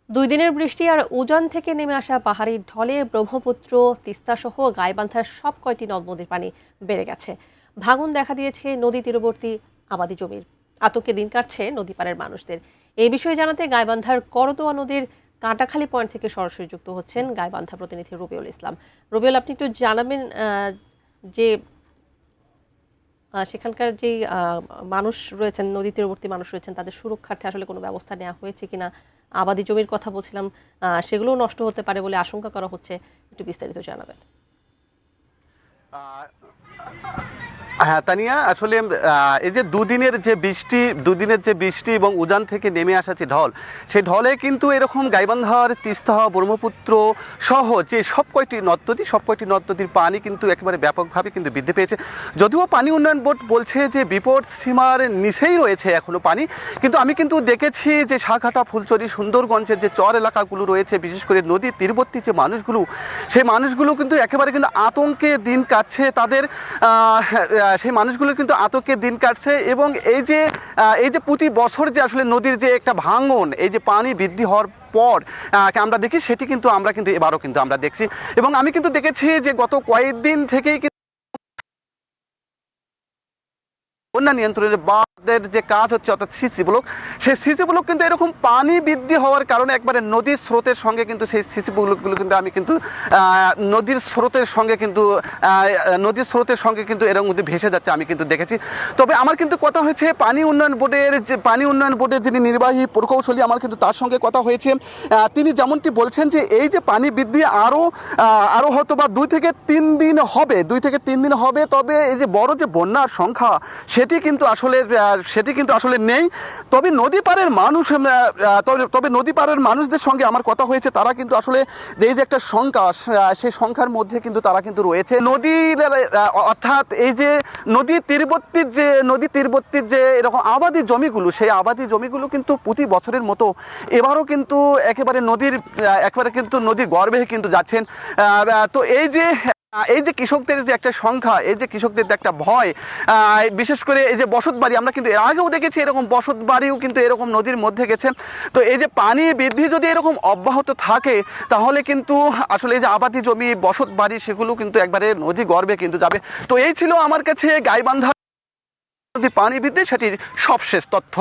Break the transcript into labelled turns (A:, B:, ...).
A: দুই দিনের বৃষ্টি আর উজান থেকে নেমে আসা পাহাড়ি ঢলে ব্রহ্মপুত্র, তিস্তাসহ গাইবান্ধার সব কয়টি নদ নদীর পানি বেড়ে গেছে। ভাঙন দেখা দিয়েছে নদী তীরবর্তী আবাদি জমির। আতঙ্কে দিন কাটছে নদী পাড়ের মানুষদের। এই বিষয়ে জানাতে গাইবান্ধার করতোয়া নদীর কাঁটাখালী পয়েন্ট থেকে সরাসরি যুক্ত হচ্ছেন গাইবান্ধা প্রতিনিধি রবিউল ইসলাম। রবিউল, আপনি একটু জানাবেন যে সেখানকার যেই মানুষ রয়েছেন, নদী তীরবর্তী মানুষ রয়েছেন, তাদের সুরক্ষার্থে আসলে কোনো ব্যবস্থা নেওয়া হয়েছে কিনা? আবাদি জমির কথা বলছিলাম, সেগুলোও নষ্ট হতে পারে বলে আশঙ্কা করা হচ্ছে। একটু বিস্তারিত জানাবেন।
B: হ্যাঁ তানিয়া, আসলে এই যে দুদিনের যে বৃষ্টি এবং উজান থেকে নেমে আসা যে ঢল, সেই ঢলে কিন্তু এরকম গাইবান্ধার তিস্তা, ব্রহ্মপুত্র সহ যে সব কয়টি নদ নদীর পানি কিন্তু একেবারে ব্যাপকভাবে কিন্তু বৃদ্ধি পেয়েছে। যদিও পানি উন্নয়ন বোর্ড বলছে যে বিপদ সীমার নিচেই রয়েছে এখনো পানি, কিন্তু আমি কিন্তু দেখেছি যে শাহঘাটা, ফুলছড়ি, সুন্দরগঞ্জের যে চর এলাকাগুলো রয়েছে, বিশেষ করে নদীর তীরবর্তী যে মানুষগুলো, সেই মানুষগুলো কিন্তু একেবারে কিন্তু আতঙ্কে দিন কাটছে। তাদের সেই মানুষগুলো কিন্তু আতঙ্কে দিন কাটছে। এবং এই যে প্রতি বছর যে আসলে নদীর যে একটা ভাঙন, এই যে পানি বৃদ্ধি হওয়ার পর আমরা দেখি, সেটি কিন্তু আমরা কিন্তু এবারও কিন্তু আমরা দেখছি। এবং আমি কিন্তু দেখেছি যে গত কয়েকদিন থেকেই বন্যা নিয়ন্ত্রণের বাঁধের যে কাজ হচ্ছে, অর্থাৎ সিসি ব্লক, সেই সিসি ব্লক কিন্তু এরকম পানি বৃদ্ধি হওয়ার কারণে একবারে নদীর স্রোতের সঙ্গে কিন্তু সেই সিসি ব্লকগুলো কিন্তু আমি কিন্তু নদীর স্রোতের সঙ্গে কিন্তু এর মধ্যে ভেসে যাচ্ছে, আমি কিন্তু দেখেছি। তবে আমার কিন্তু কথা হয়েছে পানি উন্নয়ন বোর্ডের যিনি নির্বাহী প্রকৌশলী, আমার কিন্তু তার সঙ্গে কথা হয়েছে। তিনি যেমনটি বলছেন যে এই যে পানি বৃদ্ধি আরো হয়তো বা 2 থেকে 3 দিন হবে। তবে এই যে বড় যে বন্যার সংখ্যা, সেটি কিন্তু আসলে নেই। তবে নদী পাড়ের মানুষদের সঙ্গে আমার কথা হয়েছে, তারা কিন্তু আসলে যে এই যে একটা সংখ্যা, সেই সংখ্যার মধ্যে কিন্তু তারা কিন্তু রয়েছে। অর্থাৎ এই যে নদী তীরবর্তীর যে এরকম আবাদি জমিগুলো, সেই আবাদি জমিগুলো কিন্তু প্রতি বছরের মতো এবারও কিন্তু একেবারে নদীর গর্ভে কিন্তু যাচ্ছেন। তো এই যে কৃষকদের যে একটা সংখ্যা, এই যে কৃষকদের যে একটা ভয়, বিশেষ করে এই যে বসত বাড়ি, আমরা কিন্তু এর আগেও দেখেছি এরকম বসত বাড়িও কিন্তু এরকম নদীর মধ্যে গেছে। তো এই যে পানি বৃদ্ধি যদি এরকম অব্যাহত থাকে, তাহলে কিন্তু আসলে এই যে আবাদি জমি, বসত বাড়ি, সেগুলো কিন্তু একবারে নদী গর্ভে কিন্তু যাবে। তো এই ছিল আমার কাছে গাইবান্ধা নদী পানি বৃদ্ধি সেটির সবশেষ তথ্য।